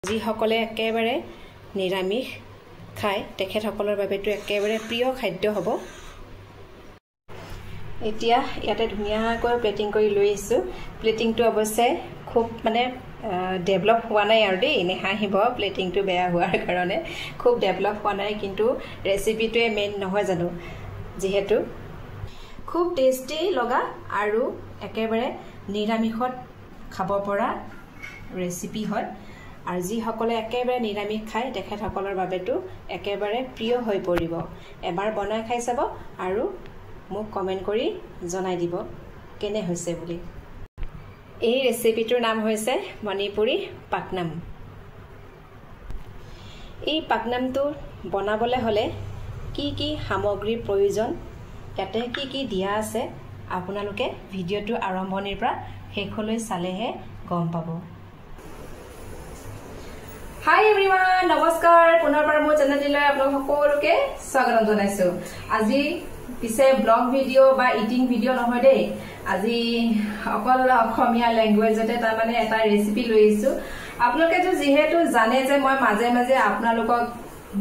যিসকলে একেবাৰে নিৰামিষ খায় তেখেতসকলৰ বাবেতো একেবাৰে প্ৰিয় খাদ্য হ'ব। এতিয়া ইয়াতে ধুনীয়াকৈ প্লেটিং কৰি লৈ আহিছোঁ। প্লেটিংটো অৱশ্যে খুব মানে ডেভেলপ হোৱা নাই আৰু দেই, নেহাঁহিব প্লেটিংটো বেয়া হোৱাৰ কাৰণে। খুব ডেভেলপ হোৱা নাই, কিন্তু ৰেচিপিটোৱে মেইন নহয় জানো, যিহেতু খুব টেষ্টি লগা আৰু একেবাৰে নিৰামিষত খাব পৰা ৰেচিপি হয়। আৰু যিসকলে একেবাৰে নিৰামিষ খায় তেখেতসকলৰ বাবেতো একেবাৰে প্ৰিয় হৈ পৰিব। এবাৰ বনাই খাই চাব আৰু মোক কমেণ্ট কৰি জনাই দিব কেনে হৈছে বুলি। এই ৰেচিপিটোৰ নাম হৈছে মণিপুৰী পাকনাম। এই পাকনামটো বনাবলৈ হ'লে কি কি সামগ্ৰীৰ প্ৰয়োজন, ইয়াতে কি কি দিয়া আছে, আপোনালোকে ভিডিঅ'টো আৰম্ভণিৰ পৰা শেষলৈ চালেহে গম পাব। হাই এভৰিৱান, নমস্কাৰ। পুনৰবাৰ মোৰ চেনেলটিলৈ আপোনালোক সকলোকে স্বাগতম জনাইছোঁ। আজি পিছে ব্লগ ভিডিঅ' বা ইটিং ভিডিঅ' নহয় দেই, আজি অকল অসমীয়া লেংগুৱেজতে তাৰমানে এটা ৰেচিপি লৈ আহিছোঁ। আপোনালোকেতো যিহেতু জানে যে মই মাজে মাজে আপোনালোকক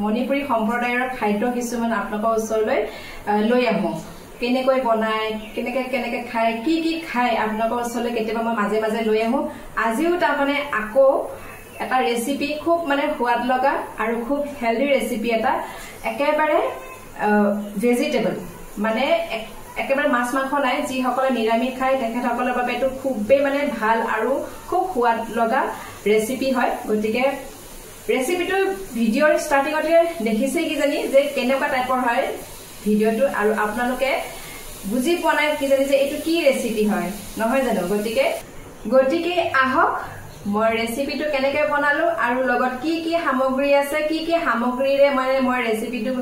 মণিপুৰী সম্প্ৰদায়ৰ খাদ্য কিছুমান আপোনালোকৰ ওচৰলৈ লৈ আহোঁ। কেনেকৈ বনায়, কেনেকৈ খায়, কি কি খায় আপোনালোকৰ ওচৰলৈ কেতিয়াবা মই মাজে মাজে লৈ আহোঁ। আজিও তাৰমানে আকৌ এটা ৰেচিপি, খুব মানে সোৱাদ লগা আৰু খুব হেল্ডি ৰেচিপি এটা, একেবাৰে ভেজিটেবল, মানে একেবাৰে মাছ মাংস নাই। যিসকলে নিৰামিষ খায় তেখেতসকলৰ বাবে এইটো খুবেই মানে ভাল আৰু খুব সোৱাদ লগা ৰেচিপি হয়। গতিকে ৰেচিপিটো ভিডিঅ'ৰ ষ্টাৰ্টিঙতে দেখিছেই কিজানি যে কেনেকুৱা টাইপৰ হয় ভিডিঅ'টো, আৰু আপোনালোকে বুজি পোৱা নাই কিজানি যে এইটো কি ৰেচিপি হয়, নহয় জানো। গতিকে আহক মই ৰেচিপিটো কেনেকৈ বনালো আৰু লগত কি কি সামগ্ৰী আছে, কি কি সামগ্ৰীৰে মানে মই ৰেচিপিটো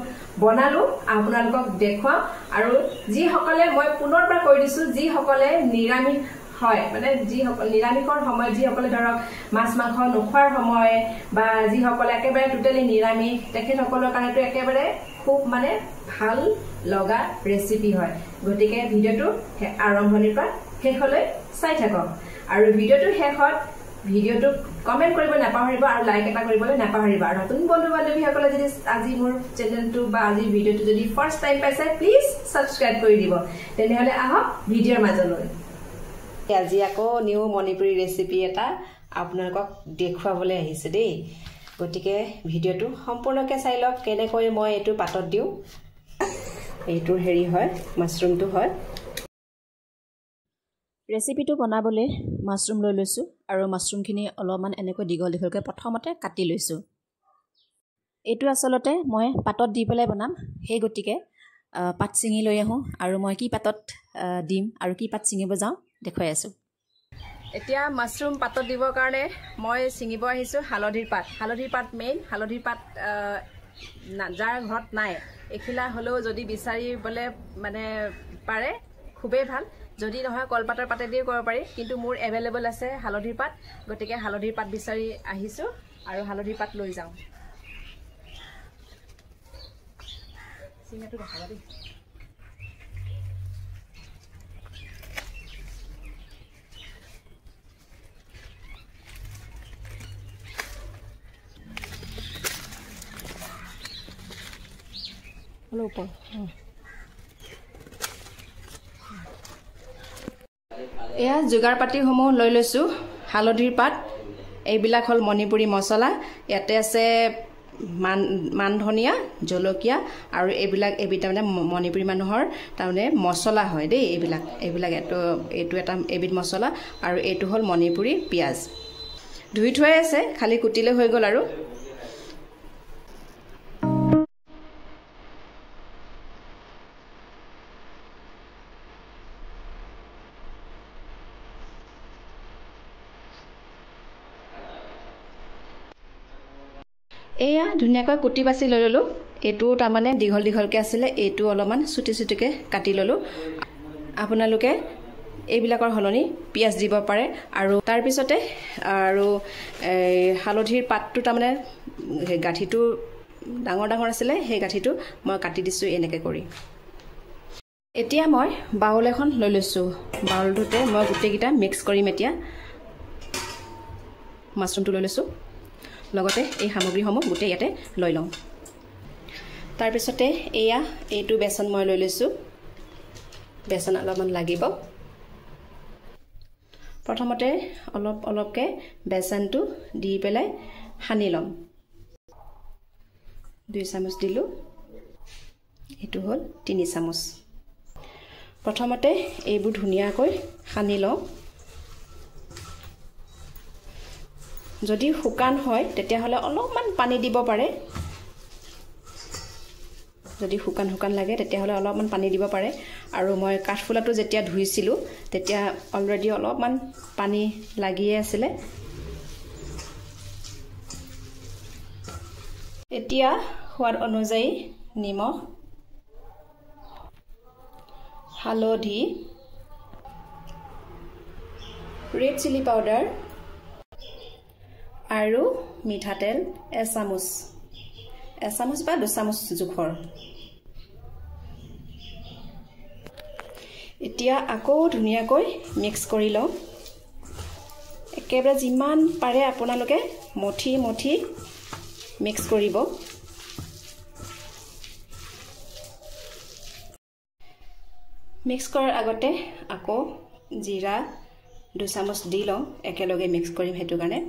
বনালো আপোনালোকক দেখুৱাম। আৰু যিসকলে, মই পুনৰবাৰ কৈ দিছোঁ, যিসকলে নিৰামিষ হয়, মানে যিসকল নিৰামিষৰ সময়ত, যিসকলে ধৰক মাছ মাংস নোখোৱাৰ সময় বা যিসকলে একেবাৰে টোটেলি নিৰামিষ, তেখেতসকলৰ কাৰণেতো একেবাৰে খুব মানে ভাল লগা ৰেচিপি হয়। গতিকে ভিডিঅ'টো আৰম্ভণিৰ পৰা শেষলৈ চাই থাকক। আৰু ভিডিঅ'টোৰ শেষত ভিডিঅ'টোক কমেণ্ট কৰিব নাপাহৰিব আৰু লাইক এটা কৰিবলৈ নাপাহৰিব। আৰু নতুন বন্ধু বান্ধৱীসকলে যদি আজি মোৰ চেনেলটো বা আজি ভিডিঅ'টো যদি ফাৰ্ষ্ট টাইম পাইছে, প্লিজ ছাবস্ক্ৰাইব কৰি দিব। তেনেহ'লে আহক ভিডিঅ'ৰ মাজলৈ। আজি আকৌ নিউ মণিপুৰী ৰেচিপি এটা আপোনালোকক দেখুৱাবলৈ আহিছে দেই। গতিকে ভিডিঅ'টো সম্পূৰ্ণকৈ চাই লওক কেনেকৈ মই এইটো পাতত দিওঁ। এইটোৰ হেৰি হয়, মাছৰুমটো হয়। ৰেচিপিটো বনাবলৈ মাছৰুম লৈ লৈছোঁ আৰু মাছৰুমখিনি অলপমান এনেকৈ দীঘল দীঘলকৈ প্ৰথমতে কাটি লৈছোঁ। এইটো আচলতে মই পাতত দি পেলাই বনাম, সেই গতিকে পাত ছিঙি লৈ আহোঁ আৰু মই কি পাতত দিম আৰু কি পাত ছিঙিব যাওঁ দেখুৱাই আছোঁ। এতিয়া মাছৰুম পাতত দিবৰ কাৰণে মই ছিঙিব আহিছোঁ হালধিৰ পাত। হালধিৰ পাত মেইন। হালধিৰ পাত যাৰ ঘৰত নাই, এখিলা হ'লেও যদি বিচাৰিবলৈ মানে পাৰে খুবেই ভাল। যদি নহয় কলপাতৰ পাতেদিও কৰিব পাৰি, কিন্তু মোৰ এভেইলেবল আছে হালধিৰ পাত। গতিকে হালধিৰ পাত বিচাৰি আহিছোঁ আৰু হালধিৰ পাত লৈ যাওঁ। চিঙাটো দেখাবা দেই। ওপৰ এয়া যোগাৰ পাতিসমূহ লৈ লৈছোঁ। হালধিৰ পাত, এইবিলাক হ'ল মণিপুৰী মছলা। ইয়াতে আছে মান ধনিয়া, জলকীয়া, আৰু এইবিলাক তাৰমানে মণিপুৰী মানুহৰ তাৰমানে মছলা হয় দেই। এইবিলাক এইটো এটা এবিধ মছলা। আৰু এইটো হ'ল মণিপুৰী পিঁয়াজ। ধুই থোৱাই আছে, খালি কুটিলে হৈ গ'ল। আৰু এয়া ধুনীয়াকৈ কুটি বাছি লৈ ল'লোঁ। এইটো তাৰমানে দীঘল দীঘলকৈ আছিলে, এইটো অলপমান চুটি চুটিকৈ কাটি ল'লোঁ। আপোনালোকে এইবিলাকৰ সলনি পিঁয়াজ দিব পাৰে। আৰু তাৰপিছতে আৰু হালধিৰ পাতটো তাৰমানে গাঁঠিটো ডাঙৰ ডাঙৰ আছিলে, সেই গাঁঠিটো মই কাটি দিছোঁ এনেকৈ কৰি। এতিয়া মই বাউল এখন লৈ লৈছোঁ। বাউলটোতে মই গোটেইকেইটা মিক্স কৰিম। এতিয়া মাছৰুমটো লৈ লৈছোঁ। লগতে এই সামগ্ৰীসমূহ গোটেই ইয়াতে লৈ লওঁ তাৰ পিছতে এইটো বেচন মই লৈ লৈছো বেচন অলপমান লাগিব প্ৰথমতে অলপকে বেচনটো দি পেলাই সানি লম 2 চামুচ দিলো এটো হল 3 চামুচ প্ৰথমতে এইবোৰ ধুনিয়াকৈ সানি লওঁ যদি শুকান হয় তেতিয়া হলে অলপমান পানী দিব পাৰে যদি শুকান লাগে তেতিয়া হলে অলপমান পানী দিব পাৰে আৰু মই কাঠফুলাটো যেতিয়া ধুইছিলো তেতিয়া অলৰেডি অলপমান পানী লাগিয়ে আছিল এতিয়া সোৱাদ অনুযায়ী নিমখ হালধি ৰেড চিলি পাউডাৰ আৰু মিঠাতেল 1 চামুচ বা 2 চামুচ জোখৰ এতিয়া আকৌ ধুনিয়াকৈ মিক্স কৰি লওঁ একেবাৰে যিমান পাৰে আপোনালোকে মঠি মিক্স কৰিব মিক্স কৰাৰ আগতে আকৌ জিৰা 2 চামুচ দি লওঁ একেলগে মিক্স কৰিম হেতু কাৰণে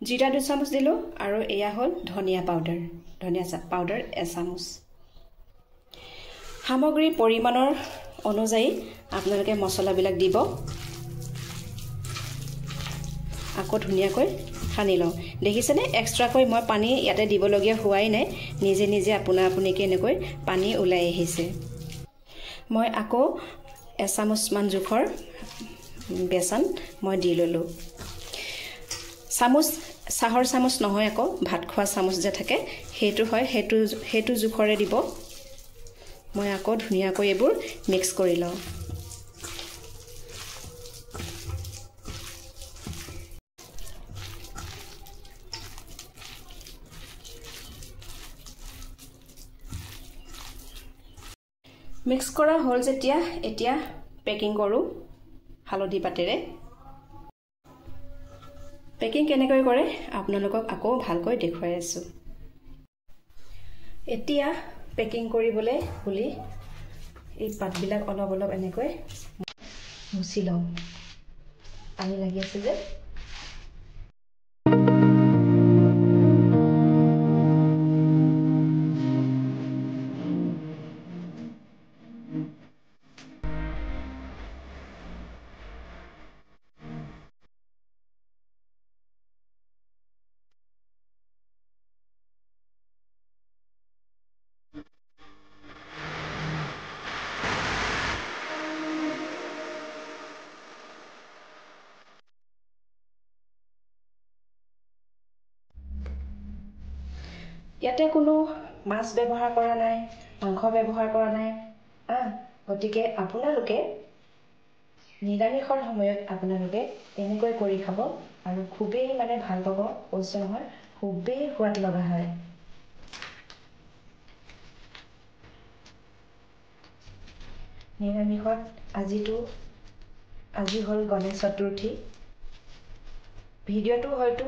জিৰা 2 চামুচ দিলো আৰু এয়া হল ধনিয়া পাউডাৰ 1 চামুচ সামগ্ৰীৰ পৰিমাণৰ অনুযায়ী আপোনালোকে মছলাবিলাক দিব আকৌ ধুনিয়াকৈ সানি লওঁ দেখিছেনে এক্সট্ৰাকৈ মই পানী ইয়াতে দিবলগীয়া হোৱাই নাই নিজে আপোনাকে এনেকৈ পানী ওলাই আহিছে মই আকৌ 1 চামুচ মান জোখৰ বেচন মই দি ললো চাহৰ চামুচ নহয় আকৌ ভাত খোৱা চামুচ যে থাকে হেতু হয় হেতু জোখৰে দিব মই আকৌ ধুনিয়াকৈ এইবোৰ মিক্স কৰি লওঁ মিক্স কৰা হল যেতিয়া এতিয়া পেকিং কৰো হালধি পাতেৰে পেকিং কেনেকৈ কৰে আপোনালোকক আকৌ ভালকৈ দেখুৱাই আছো এতিয়া পেকিং কৰিবলৈ খুলি এই পাতবিলাক অলপ এনেকৈ মুছি লওঁ পানী লাগি আছে যে ইয়াতে কোনো মাছ ব্যৱহাৰ কৰা নাই মাংস ব্যৱহাৰ কৰা নাই গতিকে আপোনালোকে নিৰামিষৰ সময়ত আপোনালোকে এনেকৈ কৰি খাব আৰু খুবেই ভাল পাব কৈছে নহয় খুবেই সোৱাদ লগা হয় নিৰামিষত আজি হল গণেশ চতুৰ্থী ভিডিঅ'টো হয়তো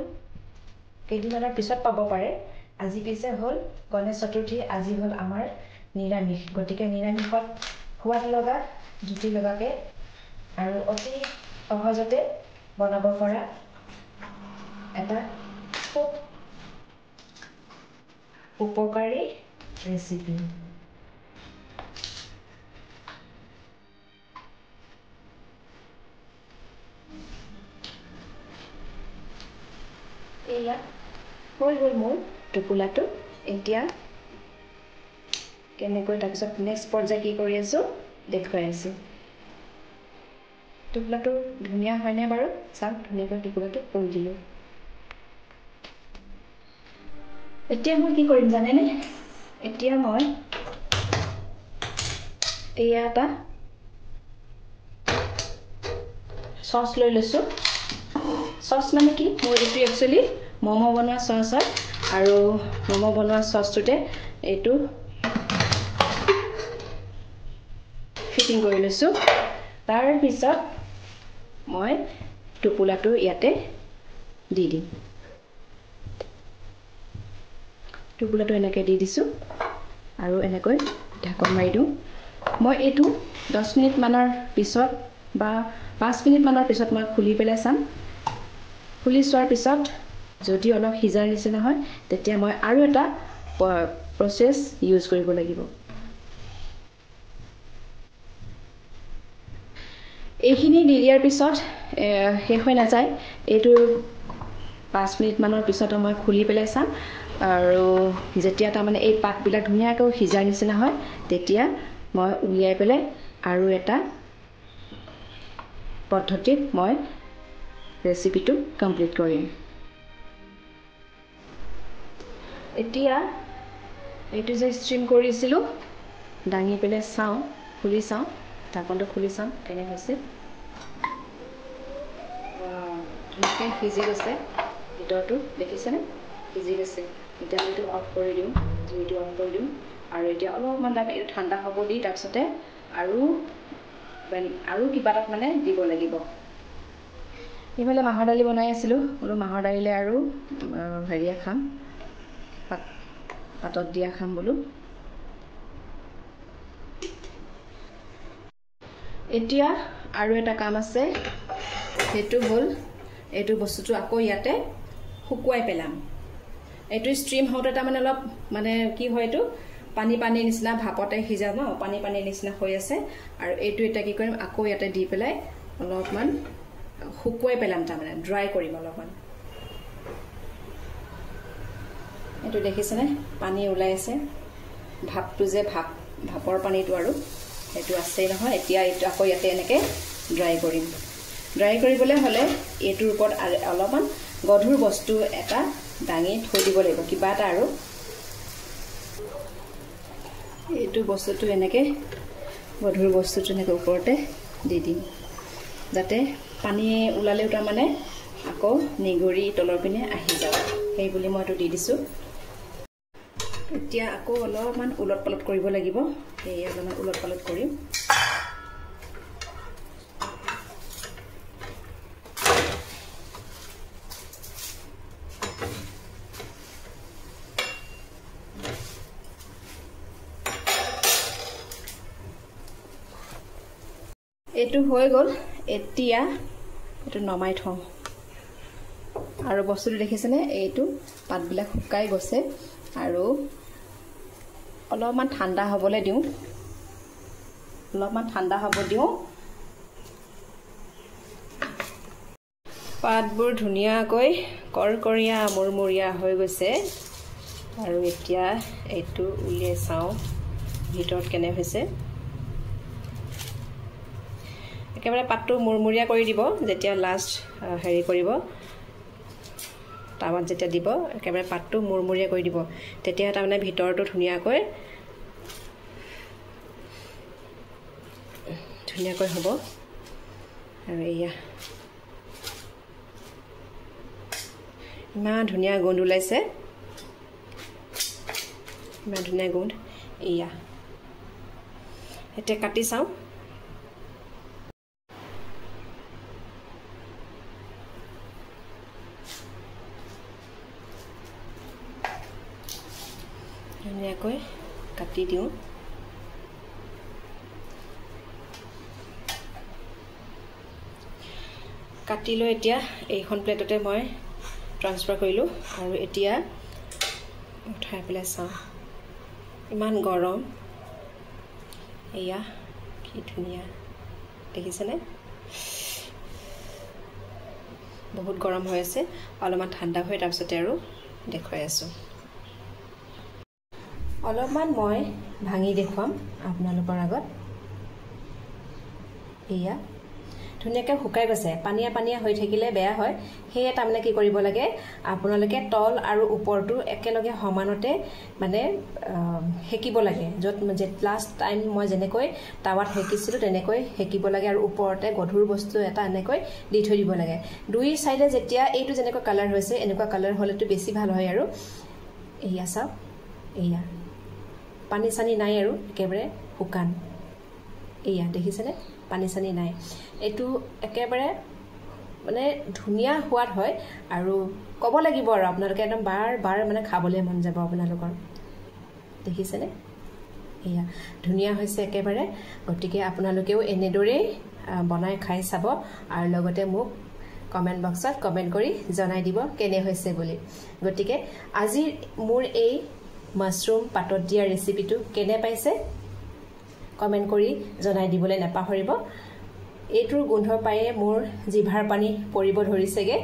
কেইদিনমানৰ পিছত পাব পাৰে আজি পিছে হল গণেশ চতুৰ্থী আজি হল আমাৰ নিৰামিষ গতিকে নিৰামিষত সোৱাদ লগা জুতি লগাকে আৰু অতি সহজতে বনাব পৰা এটা খুব উপকাৰী ৰেচিপি এয়া হৈ গ'ল মোৰ টোপোলাটো এতিয়া কেনেকৈ তাৰপিছত নেক্সট পৰ্যায় কি কৰি আছো দেখুৱাই আছো টোপোলাটো ধুনীয়া হয়নে বাৰু চাওক ধুনীয়াকৈ টোপোলাটো কৰি দিলো এতিয়া মই কি কৰিম জানেনে এতিয়া মই এয়া এটা সস লৈ লৈছো সস মানে কি মোৰ এইটো একচুয়ালি মমো বনোৱা সস হয় আৰু মমো বনোৱা সসটোতে এইটো ফিটিং কৰি লৈছো তাৰ পিছত মই টোপোলাটো ইয়াতে দি দিম টোপোলাটো এনেকৈ দি দিছোঁ আৰু এনেকৈ ঢাকন মাৰি দিওঁ মই এইটো 10 মিনিটমানৰ পিছত বা 5 মিনিটমানৰ পিছত মই খুলি পেলাই চাম খুলি চোৱাৰ পিছত যদি অলপ সিজাৰ নিচিনা হয় তেতিয়া মই আৰু এটা প্ৰচেছ ইউজ কৰিব লাগিব এইখিনি দি দিয়াৰ পিছত শেষ হৈ নাযায় এইটো 5 মিনিটমানৰ পিছত মই খুলি পেলাই চাম আৰু যেতিয়া তাৰমানে এই পাতবিলাক ধুনীয়াকৈ সিজাৰ নিচিনা হয় তেতিয়া মই উলিয়াই পেলাই আৰু এটা পদ্ধতিত মই ৰেচিপিটো কমপ্লিট কৰিম এতিয়া এইটো যে ষ্ট্ৰিম কৰিছিলোঁ দাঙি পেলাই চাওঁ খুলি চাওঁ ঢাকনটো খুলি চাওঁ কেনে হৈছে ধুনীয়াকৈ সিজি গৈছে ভিতৰটো দেখিছেনে সিজি গৈছে এতিয়া জুইটো অফ কৰি দিওঁ আৰু এতিয়া অলপমান টাইম এইটো ঠাণ্ডা হ'ব দি তাৰপিছতে আৰু কিবা এটাত মানে দিব লাগিব ইফালে মাহৰ দালি বনাই আছিলোঁ বোলো মাহৰ দালিলে আৰু হেৰিয়া খাম পাতত দিয়া খাম বোলো এতিয়া আৰু এটা কাম আছে সেইটো হ'ল এইটো বস্তুটো আকৌ ইয়াতে শুকুৱাই পেলাম এইটো ষ্ট্ৰিম হওঁতে তাৰমানে অলপ মানে কি হয় এইটো পানী নিচিনা ভাপতে সিজা ন পানী নিচিনা হৈ আছে আৰু এইটো এটা কি কৰিম আকৌ ইয়াতে দি পেলাই অলপমান শুকুৱাই পেলাম তাৰমানে ড্ৰাই কৰিম অলপমান এইটো দেখিছেনে পানী ওলাই আছে ভাপটো যে ভাপৰ পানীটো আৰু এইটো আছেই নহয় এতিয়া এইটো আকৌ ইয়াতে এনেকৈ ড্ৰাই কৰিম ড্ৰাই কৰিবলৈ হ'লে এইটোৰ ওপৰত অলপমান গধুৰ বস্তু এটা দাঙি থৈ দিব লাগিব কিবা এটা আৰু এইটো বস্তুটো এনেকৈ গধুৰ বস্তুটো এনেকৈ ওপৰতে দি দিম যাতে পানী ওলালেও তাৰমানে আকৌ নিগৰি তলৰ পিনে আহি যাব সেই বুলি মই এইটো দি দিছোঁ এতিয়া আকৌ অলপমান উলট পালট কৰিব লাগিব এই অলপমান উলট পালট কৰিম এইটো হৈ গ'ল এতিয়া এইটো নমাই থওঁ আৰু বস্তুটো দেখিছেনে এইটো পাতবিলাক শুকাই গৈছে আৰু অলপমান ঠাণ্ডা হ'বলৈ দিওঁ পাতবোৰ ধুনীয়াকৈ কৰকৰীয়া মুৰমুৰীয়া হৈ গৈছে আৰু এতিয়া এইটো উলিয়াই চাওঁ ভিতৰত কেনে হৈছে একেবাৰে পাতটো মুৰমুৰীয়া কৰি দিব যেতিয়া লাষ্ট হেৰি কৰিব টাৱাত যেতিয়া দিব একেবাৰে পাতটো মুৰমুৰীয়া কৰি দিব তেতিয়া তাৰমানে ভিতৰটো ধুনীয়াকৈ হ'ব আৰু এয়া ইমান ধুনীয়া গোন্ধ ওলাইছে ইমান ধুনীয়া গোন্ধ এয়া এতিয়া কাটি চাওঁ ধুনীয়াকৈ কাটি দিওঁ কাটি লৈ এতিয়া এইখন প্লেটতে মই ট্ৰান্সফাৰ কৰিলোঁ আৰু এতিয়া উঠাই পেলাই চাওঁ ইমান গৰম এয়া কি ধুনীয়া দেখিছেনে বহুত গৰম হৈ আছে অলপমান ঠাণ্ডা হৈ তাৰপিছতে আৰু দেখুৱাই আছোঁ অলপমান মই ভাঙি দেখুৱাম আপোনালোকৰ আগত এয়া ধুনীয়াকৈ শুকাই গৈছে পানীয়া হৈ থাকিলে বেয়া হয় সেয়ে তাৰমানে কি কৰিব লাগে আপোনালোকে তল আৰু ওপৰটো একেলগে সমানতে মানে হেকিব লাগে য'ত লাষ্ট টাইম মই যেনেকৈ টাৱাত হেকিছিলোঁ তেনেকৈ হেকিব লাগে আৰু ওপৰতে গধুৰ বস্তু এটা এনেকৈ দি থৈ দিব লাগে দুই চাইডে যেতিয়া এইটো যেনেকৈ কালাৰ হৈছে এনেকুৱা কালাৰ হ'লেতো বেছি ভাল হয় আৰু এয়া চাওক এয়া পানী চানি নাই আৰু একেবাৰে শুকান এয়া দেখিছেনে পানী চানি নাই এইটো একেবাৰে মানে ধুনীয়া সোৱাদ হয় আৰু ক'ব লাগিব আৰু আপোনালোকে একদম বাৰ বাৰ মানে খাবলৈ মন যাব আপোনালোকৰ দেখিছেনে এয়া ধুনীয়া হৈছে একেবাৰে গতিকে আপোনালোকেও এনেদৰেই বনাই খাই চাব আৰু লগতে মোক কমেন্ট বক্সত কমেন্ট কৰি জনাই দিব কেনে হৈছে বুলি গতিকে আজি মোৰ এই মাশৰুম পাতত দিয়া ৰেচিপিটো কেনে পাইছে কমেন্ট কৰি জনাই দিবলৈ নাপাহৰিব এইটোৰ গোন্ধ পায়ে মোৰ জিভাৰ পানী পৰিব ধৰিছেগে